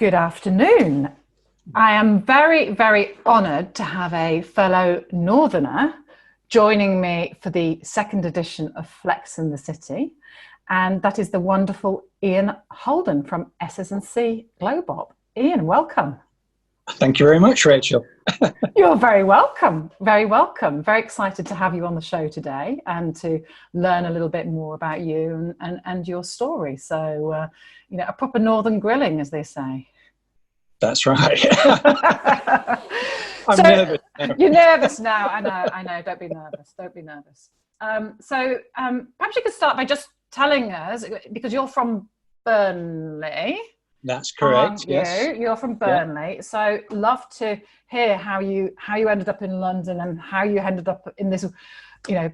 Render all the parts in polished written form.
Good afternoon. I am very, very honoured to have a fellow Northerner joining me for the second edition of Flex in the City, and that is the wonderful Ian Holden from SS&C GlobeOp. Ian, welcome. Thank you very much, Rachel. You're very welcome. Very welcome. Very excited to have you on the show today and to learn a little bit more about you and your story. So, a proper Northern grilling, as they say. That's right. I'm so, nervous now. You're nervous now. I know. Don't be nervous. Don't be nervous. Perhaps you could start by just telling us, because you're from Burnley. That's correct. Yes, you're from Burnley. Yeah. So, love to hear how you ended up in London and how you ended up in this,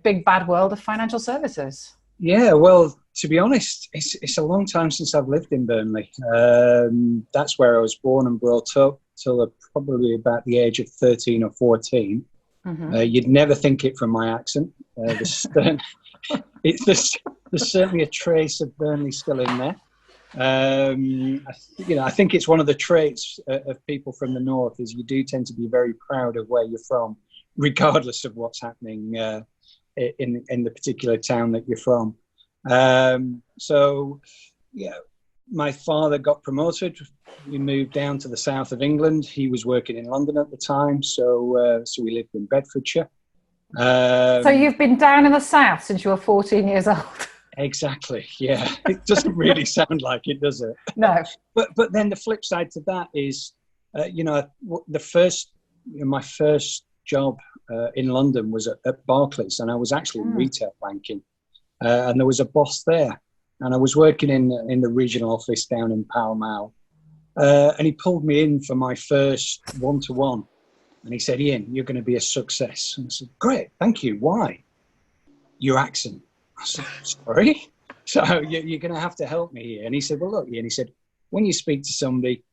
big bad world of financial services. Yeah, well, to be honest, it's a long time since I've lived in Burnley. That's where I was born and brought up till probably about the age of 13 or 14. Mm-hmm. You'd never think it from my accent. There's certainly a trace of Burnley still in there. I think it's one of the traits of people from the north is you do tend to be very proud of where you're from, regardless of what's happening in the particular town that you're from. My father got promoted. We moved down to the south of England. He was working in London at the time, so we lived in Bedfordshire. So you've been down in the south since you were 14 years old. Exactly. Yeah, it doesn't really sound like it, does it? No. But then the flip side to that is, my first job in London was at Barclays, and I was actually in retail banking, and there was a boss there, and I was working in the regional office down in Pall Mall, and he pulled me in for my first one-to-one, and he said, "Ian, you're going to be a success." And I said, "Great, thank you. Why?" "Your accent." I said, "Sorry?" "So you're going to have to help me here." And he said, "Well, look," and he said, "when you speak to somebody,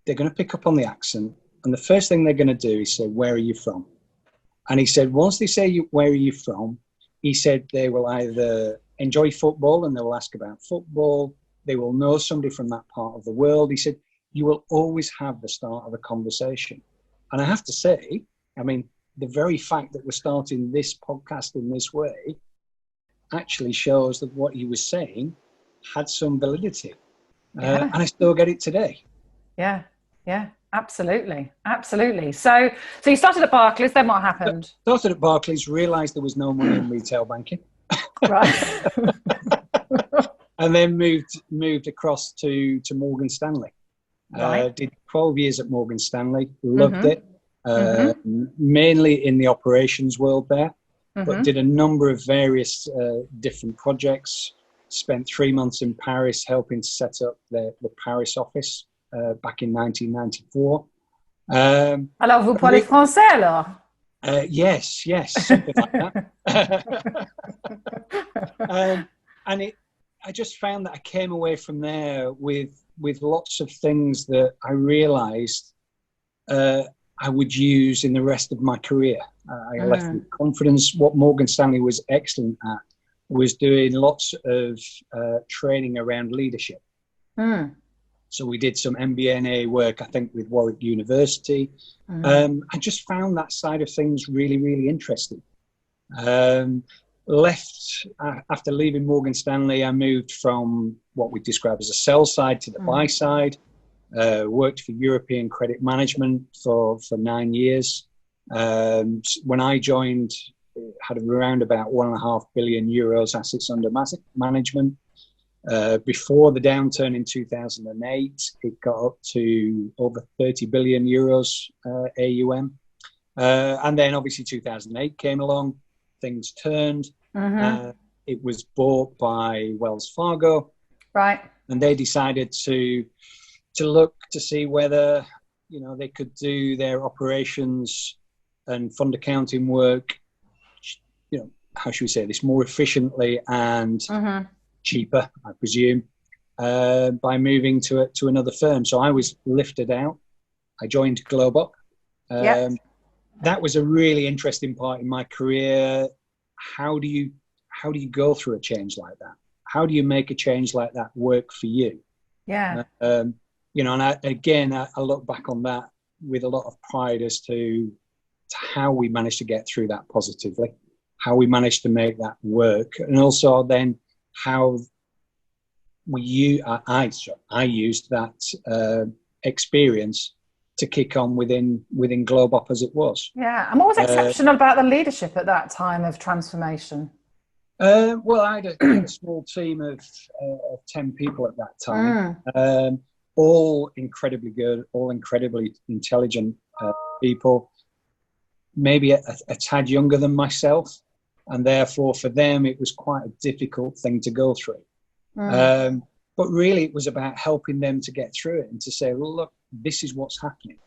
they're going to pick up on the accent. And the first thing they're going to do is say, 'Where are you from?'" And he said, once they say, "Where are you from?" he said, they will either enjoy football and they will ask about football. They will know somebody from that part of the world. He said, you will always have the start of a conversation. And I have to say, the very fact that we're starting this podcast in this way actually shows that what he was saying had some validity. And I still get it today. Yeah, absolutely. So you started at Barclays, then what happened? Started at Barclays, realised there was no money in retail banking. Right. And then moved across to Morgan Stanley. Right. Did 12 years at Morgan Stanley, loved it. Mainly in the operations world there. But did a number of various different projects. Spent 3 months in Paris helping to set up the Paris office back in 1994. Alors, vous parlez français, alors? Yes, something like that. I just found that I came away from there with lots of things that I realised I would use in the rest of my career. I left with confidence. What Morgan Stanley was excellent at was doing lots of training around leadership. So we did some MBA work, I think, with Warwick University. I just found that side of things really, really interesting. Left after leaving Morgan Stanley, I moved from what we describe as a sell side to the buy side. Worked for European Credit Management for 9 years. When I joined, it had around about 1.5 billion euros assets under management. Before the downturn in 2008, it got up to over 30 billion euros AUM. And then obviously 2008 came along, things turned. It was bought by Wells Fargo. Right. And they decided to look to see whether, they could do their operations and fund accounting work, how should we say this, more efficiently and cheaper, I presume, by moving to another firm. So I was lifted out. I joined GlobeOp. That was a really interesting part in my career. How do you go through a change like that? How do you make a change like that work for you? Yeah. And I look back on that with a lot of pride as to how we managed to get through that positively, how we managed to make that work, and also then how I used that experience to kick on within GlobeOp as it was. Yeah, and what was exceptional about the leadership at that time of transformation? Well, I had a small team of 10 people at that time, all incredibly good, all incredibly intelligent people, maybe a tad younger than myself, and therefore for them it was quite a difficult thing to go through. But really it was about helping them to get through it and to say, well, look, this is what's happening.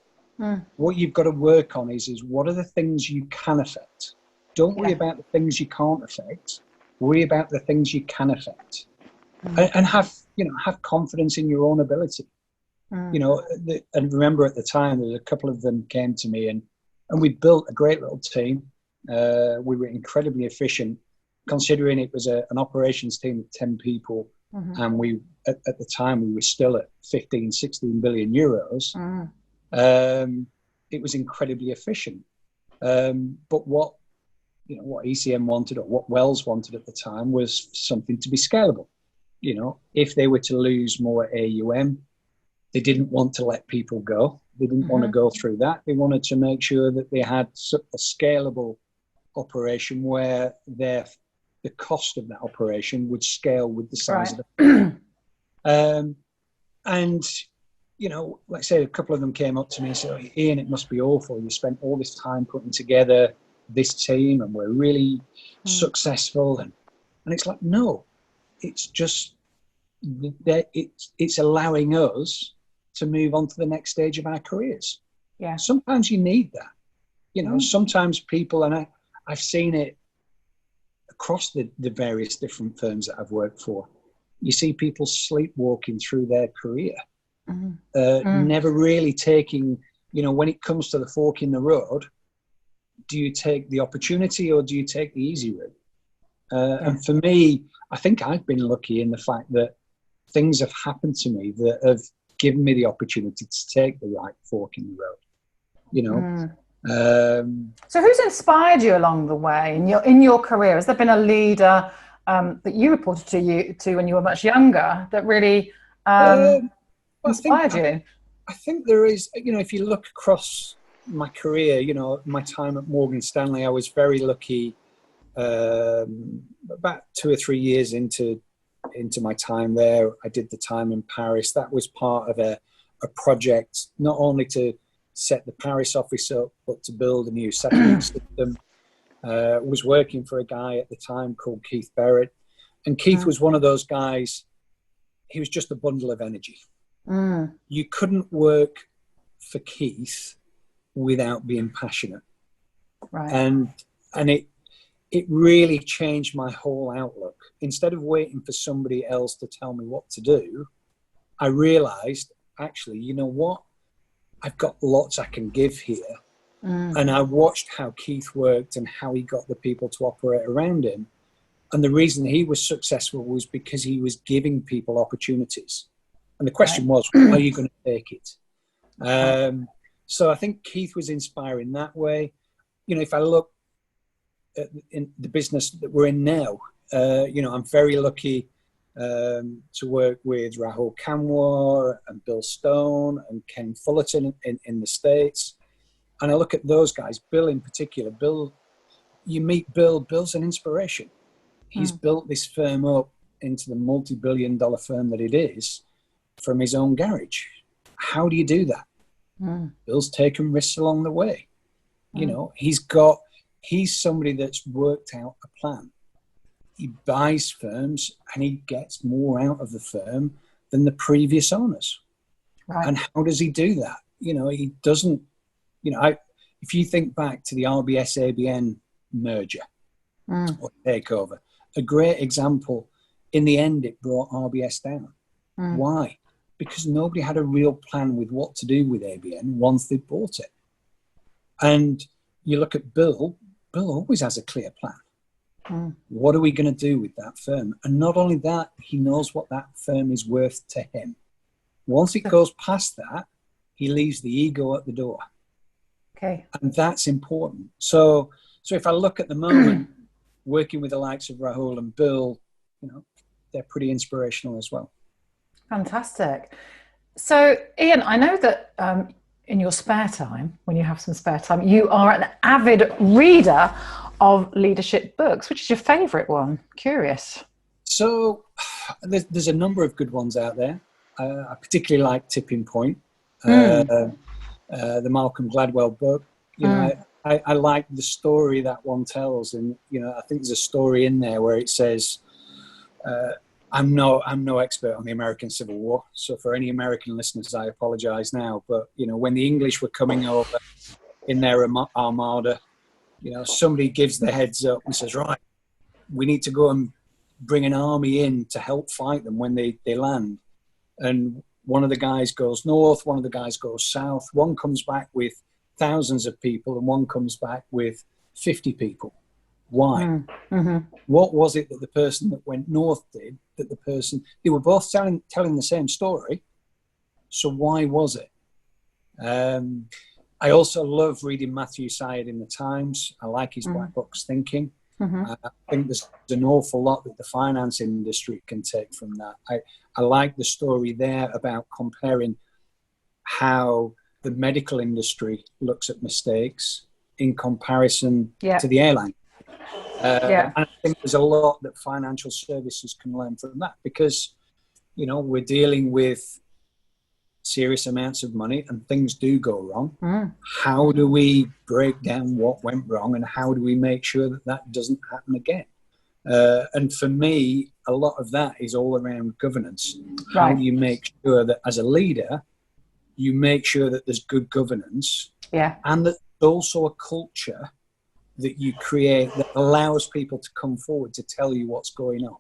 What you've got to work on is what are the things you can affect. Don't worry about the things you can't affect. Worry about the things you can affect, and have confidence in your own ability. And remember at the time, there's a couple of them came to me, and we built a great little team. We were incredibly efficient, considering it was an operations team of 10 people, and we at the time we were still at 16 billion euros. It was incredibly efficient, but what ECM wanted, or what Wells wanted at the time, was something to be scalable. If they were to lose more AUM, they didn't want to let people go. They didn't want to go through that. They wanted to make sure that they had a scalable operation where the cost of that operation would scale with the size of the and like I say, a couple of them came up to me and said, Ian, it must be awful. You spent all this time putting together this team and we're really successful. And it's like, no, it's just it's allowing us to move on to the next stage of our careers. Yeah. Sometimes you need that. Sometimes people, and I've seen it across the various different firms that I've worked for, you see people sleepwalking through their career, never really taking, when it comes to the fork in the road, do you take the opportunity or do you take the easy route? And for me, I think I've been lucky in the fact that things have happened to me that have given me the opportunity to take the right fork in the road. So who's inspired you along the way in your career? Has there been a leader that you reported to when you were much younger that really inspired you? I think there is, if you look across my career, my time at Morgan Stanley, I was very lucky. About 2 or 3 years into my time there, I did the time in Paris. That was part of a project, not only to set the Paris office up, but to build a new settlement system. Was working for a guy at the time called Keith Barrett. And Keith was one of those guys, he was just a bundle of energy. You couldn't work for Keith without being passionate. Right. And it really changed my whole outlook. Instead of waiting for somebody else to tell me what to do, I realized, actually, you know what? I've got lots I can give here. And I watched how Keith worked and how he got the people to operate around him. And the reason he was successful was because he was giving people opportunities. And the question was, are you going to take it? So I think Keith was inspiring that way. If I look at in the business that we're in now, I'm very lucky to work with Rahul Kanwar and Bill Stone and Ken Fullerton in the States. And I look at those guys, Bill in particular. Bill, you meet Bill, Bill's an inspiration. He's built this firm up into the multi-billion-dollar firm that it is from his own garage. How do you do that? Bill's taken risks along the way. He's somebody that's worked out a plan. He buys firms and he gets more out of the firm than the previous owners. Right. And how does he do that? He doesn't, if you think back to the RBS-ABN merger or takeover, a great example, in the end, it brought RBS down. Why? Because nobody had a real plan with what to do with ABN once they bought it. And you look at Bill always has a clear plan. What are we going to do with that firm? And not only that, he knows what that firm is worth to him. Once it goes past that, he leaves the ego at the door. Okay. And that's important. So if I look at the moment, working with the likes of Rahul and Bill, they're pretty inspirational as well. Fantastic. So, Ian, I know that in your spare time, when you have some spare time, you are an avid reader of leadership books. Which is your favourite one? Curious. So there's a number of good ones out there. I particularly like Tipping Point, the Malcolm Gladwell book. I like the story that one tells, and I think there's a story in there where it says, I'm no expert on the American Civil War, so for any American listeners, I apologise now. But when the English were coming over in their armada, somebody gives the heads up and says, right, we need to go and bring an army in to help fight them when they land. And one of the guys goes north, one of the guys goes south. One comes back with thousands of people, and one comes back with 50 people. Why? Mm-hmm. What was it that the person that went north did that they were both telling the same story? So why was it? I also love reading Matthew Syed in the Times. I like his black box thinking. Mm-hmm. I think there's an awful lot that the finance industry can take from that. I like the story there about comparing how the medical industry looks at mistakes in comparison to the airline. And I think there's a lot that financial services can learn from that, because, we're dealing with serious amounts of money and things do go wrong. How do we break down what went wrong, and how do we make sure that that doesn't happen again? And for me, a lot of that is all around governance. How do you make sure that as a leader, you make sure that there's good governance, and that there's also a culture that you create that allows people to come forward to tell you what's going on.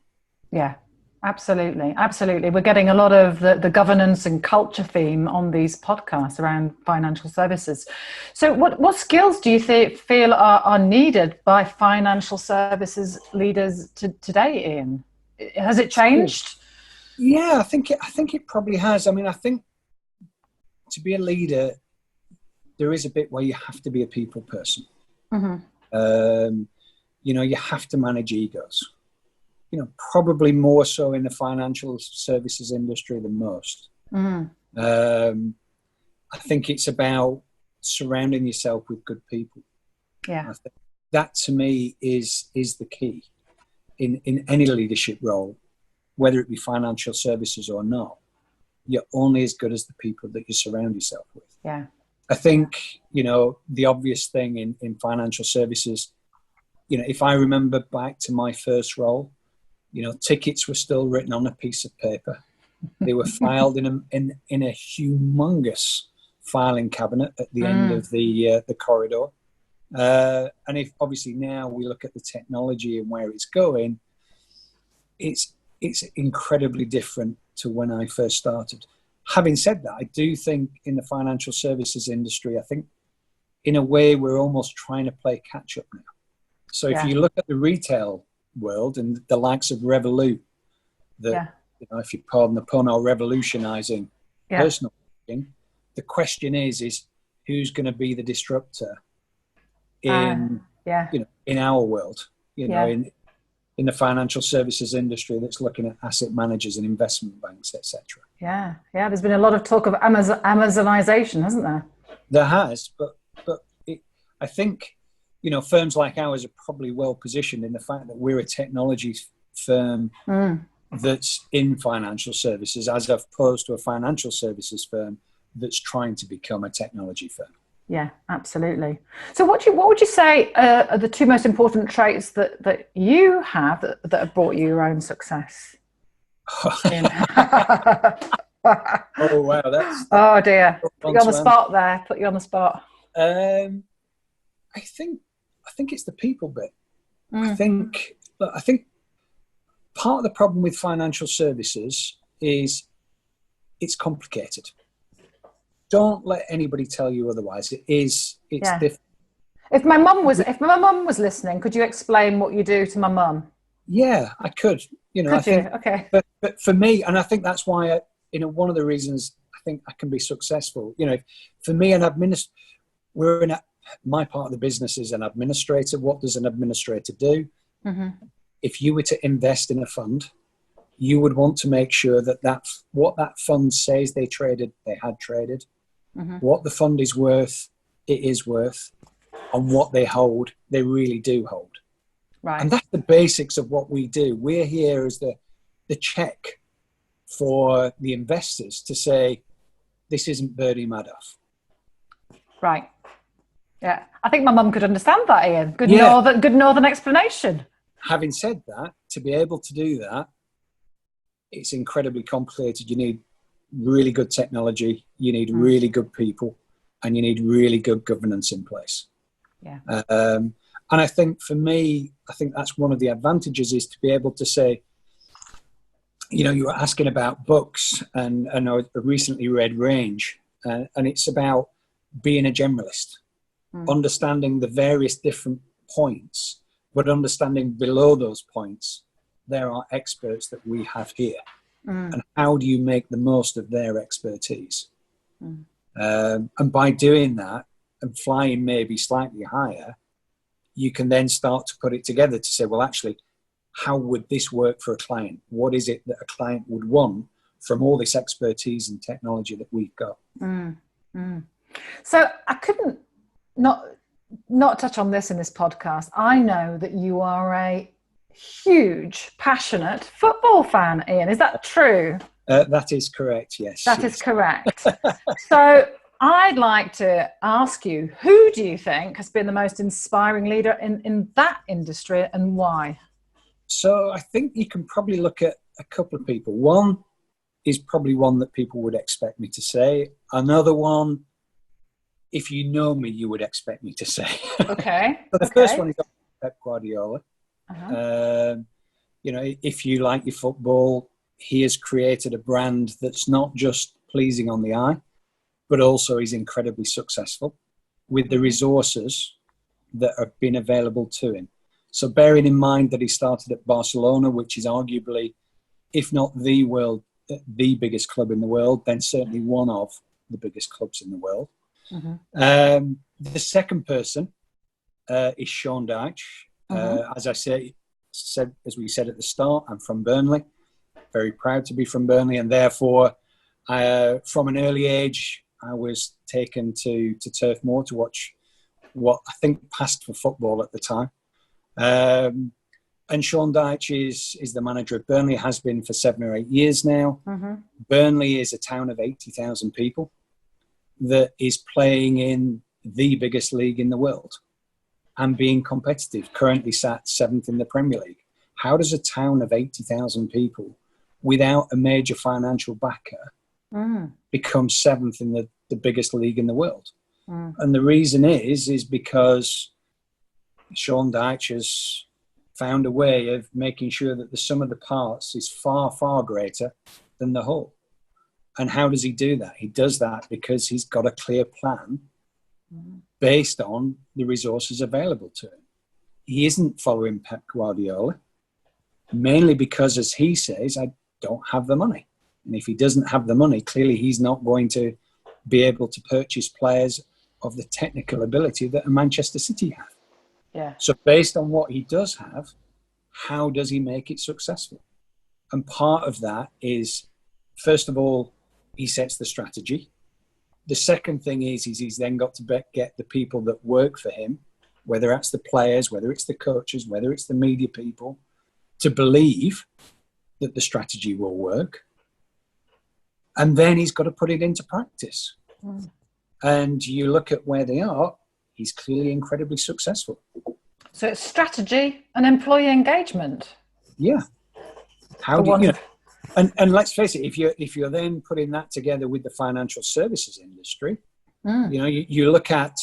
Yeah, absolutely. Absolutely. We're getting a lot of the governance and culture theme on these podcasts around financial services. So what skills do you feel are needed by financial services leaders today, Ian? Has it changed? Yeah, I think it probably has. I mean, I think to be a leader, there is a bit where you have to be a people person. Mm-hmm. You have to manage egos, probably more so in the financial services industry than most. Mm-hmm. I think it's about surrounding yourself with good people. Yeah. I think that to me is the key in any leadership role, whether it be financial services or not. You're only as good as the people that you surround yourself with. Yeah. I think, the obvious thing in financial services, if I remember back to my first role, tickets were still written on a piece of paper. They were filed in a humongous filing cabinet at the end of the corridor. And if obviously now we look at the technology and where it's going, it's incredibly different to when I first started. Having said that, I do think in the financial services industry, I think in a way we're almost trying to play catch up now. So if you look at the retail world and the likes of Revolut, that if you pardon the pun, are revolutionising personal banking, the question is who's going to be the disruptor in in our world, in the financial services industry that's looking at asset managers and investment banks, etc. Yeah. There's been a lot of talk of Amazonization, hasn't there? There has, but I think, firms like ours are probably well positioned in the fact that we're a technology firm that's in financial services, as opposed to a financial services firm that's trying to become a technology firm. Yeah, absolutely. So what would you say are the two most important traits that you have that have brought you your own success? Oh, wow. Oh, dear. Put you on the spot there. Put you on the spot. I think it's the people bit. I think part of the problem with financial services is it's complicated. Don't let anybody tell you otherwise. It's different. If my mum was listening, could you explain what you do to my mum? Yeah, I could. Okay. But for me, and I think that's why one of the reasons I think I can be successful. For me, my part of the business is an administrator. What does an administrator do? Mm-hmm. If you were to invest in a fund, you would want to make sure that what that fund says they had traded, Mm-hmm. what the fund is worth, it is worth, and what they hold, they really do hold. Right. And that's the basics of what we do. We're here as the check for the investors to say, this isn't Bernie Madoff. Right. Yeah. I think my mum could understand that, Ian. Good northern explanation. Having said that, to be able to do that, it's incredibly complicated. You need really good technology, you need really good people, and you need really good governance in place. Yeah. And I think for me, that's one of the advantages, is to be able to say, you were asking about books, and I recently read Range, and it's about being a generalist, understanding the various different points, but understanding below those points, there are experts that we have here. And how do you make the most of their expertise? And by doing that and flying maybe slightly higher, you can then start to put it together to say, well, actually, how would this work for a client? What is it that a client would want from all this expertise and technology that we've got? So I couldn't not touch on this in this podcast. I know that you are a huge, passionate football fan, Ian. Is that true? That is correct, yes. That is correct. So I'd like to ask you, who do you think has been the most inspiring leader in that industry, and why? So I think you can probably look at a couple of people. One is probably one that people would expect me to say. Another one, if you know me, you would expect me to say. Okay. So the first one is Pep Guardiola. Uh-huh. If you like your football, he has created a brand that's not just pleasing on the eye, but also is incredibly successful with the resources that have been available to him. So bearing in mind that he started at Barcelona, which is arguably, if not the biggest club in the world, then certainly one of the biggest clubs in the world. Mm-hmm. The second person is Sean Dyche. As we said at the start, I'm from Burnley, very proud to be from Burnley, and therefore from an early age I was taken to Turf Moor to watch what I think passed for football at the time. And Sean Dyche is the manager of Burnley, has been for 7 or 8 years now. Mm-hmm. Burnley is a town of 80,000 people that is playing in the biggest league in the world and being competitive, currently sat 7th in the Premier League. How does a town of 80,000 people without a major financial backer become 7th in the biggest league in the world? And the reason is because Sean Dyche has found a way of making sure that the sum of the parts is far, far greater than the whole. And how does he do that? He does that because he's got a clear plan based on the resources available to him. He isn't following Pep Guardiola, mainly because, as he says, I don't have the money. And if he doesn't have the money, clearly he's not going to be able to purchase players of the technical ability that a Manchester City have. Yeah. So based on what he does have, how does he make it successful? And part of that is, first of all, he sets the strategy. The second thing is he's then got to get the people that work for him, whether it's the players, whether it's the coaches, whether it's the media people, to believe that the strategy will work. And then he's got to put it into practice. And you look at where they are, he's clearly incredibly successful. So it's strategy and employee engagement. Yeah. How do you know? And let's face it, if you're then putting that together with the financial services industry, you look at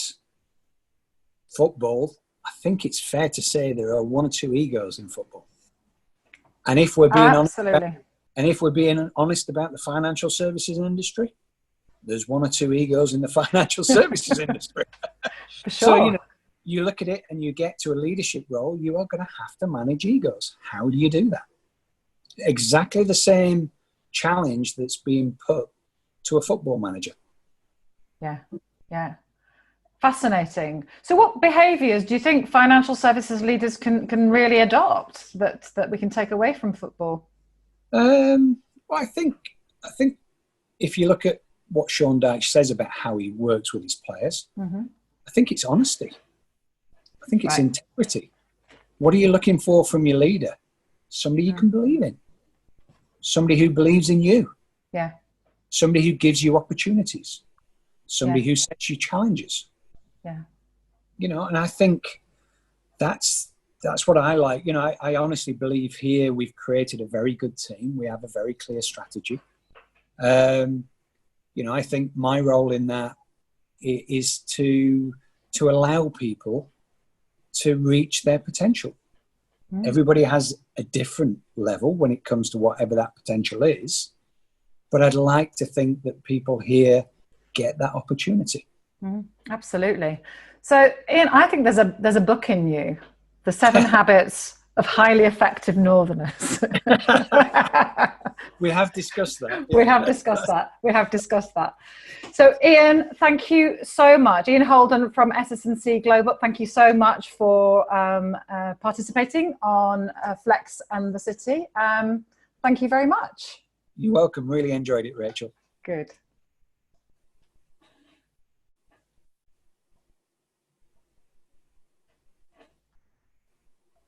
football, I think it's fair to say there are one or two egos in football. And if we're being honest about the financial services industry, there's one or two egos in the financial services industry. For sure. So, you look at it and you get to a leadership role, you are going to have to manage egos. How do you do that? Exactly the same challenge that's being put to a football manager. Yeah, yeah. Fascinating. So what behaviours do you think financial services leaders can really adopt that we can take away from football? Well, I think if you look at what Sean Dyche says about how he works with his players, I think it's honesty. I think it's integrity. What are you looking for from your leader? Somebody you can believe in. Somebody who believes in you. Yeah. Somebody who gives you opportunities. Somebody who sets you challenges. Yeah. You know, and I think that's what I like. You know, I honestly believe here we've created a very good team. We have a very clear strategy. You know, I think my role in that is to allow people to reach their potential. Everybody has a different level when it comes to whatever that potential is, but I'd like to think that people here get that opportunity. Absolutely. So, Ian, I think there's a book in you, The 7 Habits of Highly Effective Northerners. We have discussed that. We have discussed that. So, Ian, thank you so much. Ian Holden from SS&C GlobeOp, thank you so much for participating on Flex and the City. Thank you very much. You're welcome. Really enjoyed it, Rachel. Good.